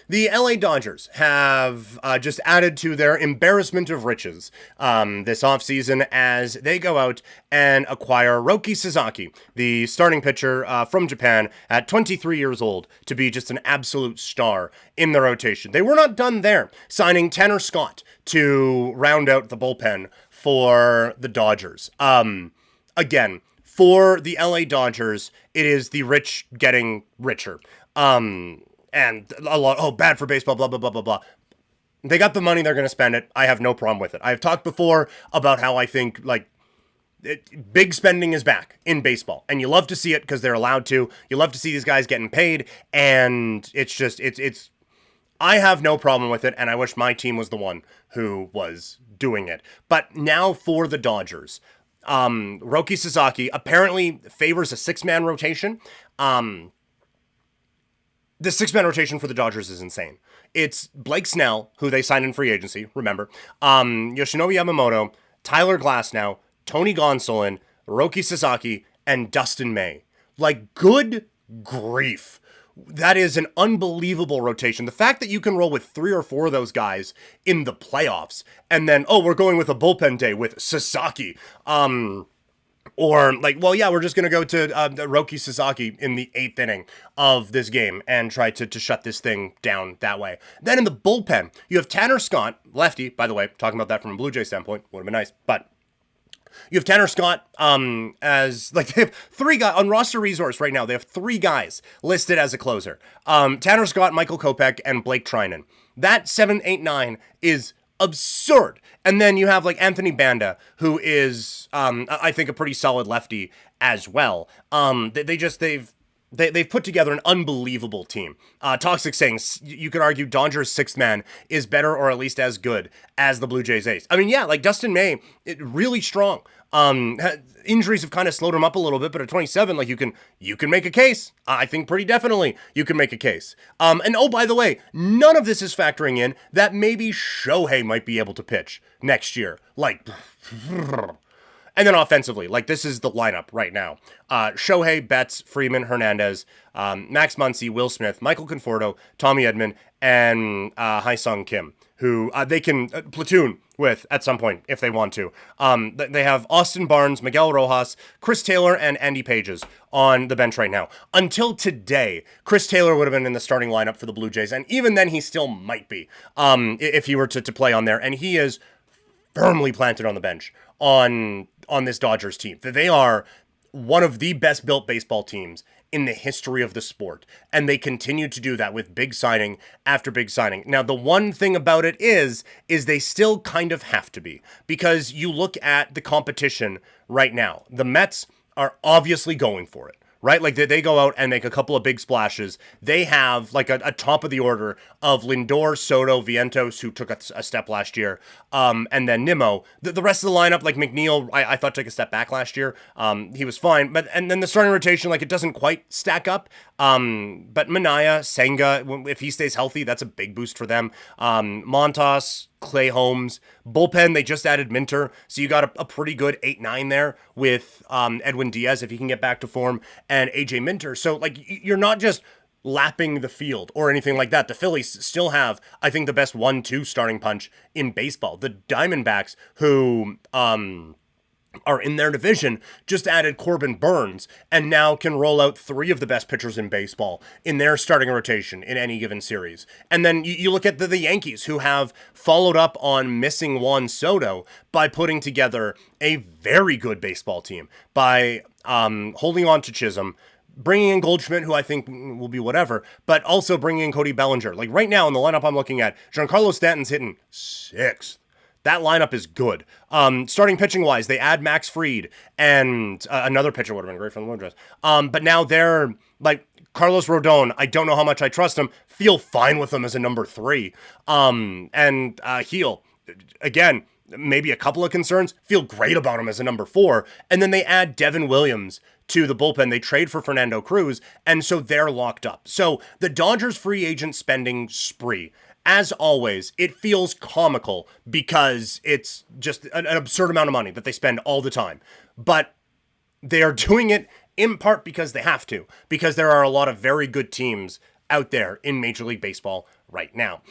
The LA Dodgers have just added to their embarrassment of riches this offseason as they go out and acquire Roki Sasaki, the starting pitcher from Japan at 23 years old, to be just an absolute star in the rotation. They were not done there, signing Tanner Scott to round out the bullpen for the Dodgers. Again, for the LA Dodgers, it is the rich getting richer. And a lot, oh, bad for baseball, blah, blah, blah, blah, blah. They got the money, they're going to spend it. I have no problem with it. I've talked before about how I think, big spending is back in baseball. And you love to see it because they're allowed to. You love to see these guys getting paid. And it's I have no problem with it. And I wish my team was the one who was doing it. But now for the Dodgers. Roki Sasaki apparently favors a six-man rotation. The six-man rotation for the Dodgers is insane. It's Blake Snell, who they signed in free agency, remember. Yoshinobu Yamamoto, Tyler Glasnow, Tony Gonsolin, Roki Sasaki, and Dustin May. Good grief. That is an unbelievable rotation. The fact that you can roll with 3 or 4 of those guys in the playoffs, and then, we're going with a bullpen day with Sasaki. Or we're just going to go to Roki Sasaki in the 8th inning of this game and try to shut this thing down that way. Then in the bullpen, you have Tanner Scott, lefty, by the way, talking about that from a Blue Jay standpoint, would have been nice, but you have Tanner Scott as, they have 3 guys, on roster resource right now, they have 3 guys listed as a closer. Tanner Scott, Michael Kopech, and Blake Trinan. That 7, 8, 9 is absurd. And then you have Anthony Banda, who is I think a pretty solid lefty as well. They've put together an unbelievable team. Toxic saying you could argue Dodgers' 6th man is better or at least as good as the Blue Jays' ace. I mean, yeah, Dustin May, really strong. Injuries have kind of slowed him up a little bit, but at 27, you can make a case. I think pretty definitely you can make a case. And oh, by the way, none of this is factoring in that maybe Shohei might be able to pitch next year. And then offensively, this is the lineup right now. Shohei, Betts, Freeman, Hernandez, Max Muncy, Will Smith, Michael Conforto, Tommy Edman, and Hae-Sung Kim, who they can platoon with at some point if they want to. They have Austin Barnes, Miguel Rojas, Chris Taylor, and Andy Pages on the bench right now. Until today, Chris Taylor would have been in the starting lineup for the Blue Jays, and even then he still might be if he were to play on there. And he is firmly planted on the bench on this Dodgers team. They are one of the best built baseball teams in the history of the sport, and they continue to do that with big signing after big signing. Now, the one thing about it is they still kind of have to be, because you look at the competition right now. The Mets are obviously going for it. Right? They go out and make a couple of big splashes. They have a top of the order of Lindor, Soto, Vientos, who took a step last year, and then Nimmo. The rest of the lineup, McNeil, I thought took a step back last year. He was fine, and then the starting rotation, it doesn't quite stack up. But Minaya, Senga, if he stays healthy, that's a big boost for them. Montas, Clay Holmes, bullpen, they just added Minter, so you got a pretty good 8-9 there with Edwin Diaz if he can get back to form, and AJ Minter. So you're not just lapping the field or anything like that. The Phillies still have, I think, the best 1-2 starting punch in baseball. The Diamondbacks, who are in their division, just added Corbin Burns and now can roll out 3 of the best pitchers in baseball in their starting rotation in any given series. And then you look at the Yankees, who have followed up on missing Juan Soto by putting together a very good baseball team, by holding on to Chisholm, bringing in Goldschmidt, who I think will be whatever, but also bringing in Cody Bellinger. Right now in the lineup I'm looking at, Giancarlo Stanton's hitting 6th. That lineup is good. Starting pitching-wise, they add Max Fried, and another pitcher would have been great from the Blue Jays. But now they're, Carlos Rodon, I don't know how much I trust him, feel fine with him as a number 3. And Heel, again, maybe a couple of concerns, feel great about him as a number 4. And then they add Devin Williams to the bullpen. They trade for Fernando Cruz, and so they're locked up. So the Dodgers free agent spending spree, as always, it feels comical because it's just an absurd amount of money that they spend all the time. But they are doing it in part because they have to, because there are a lot of very good teams out there in Major League Baseball right now.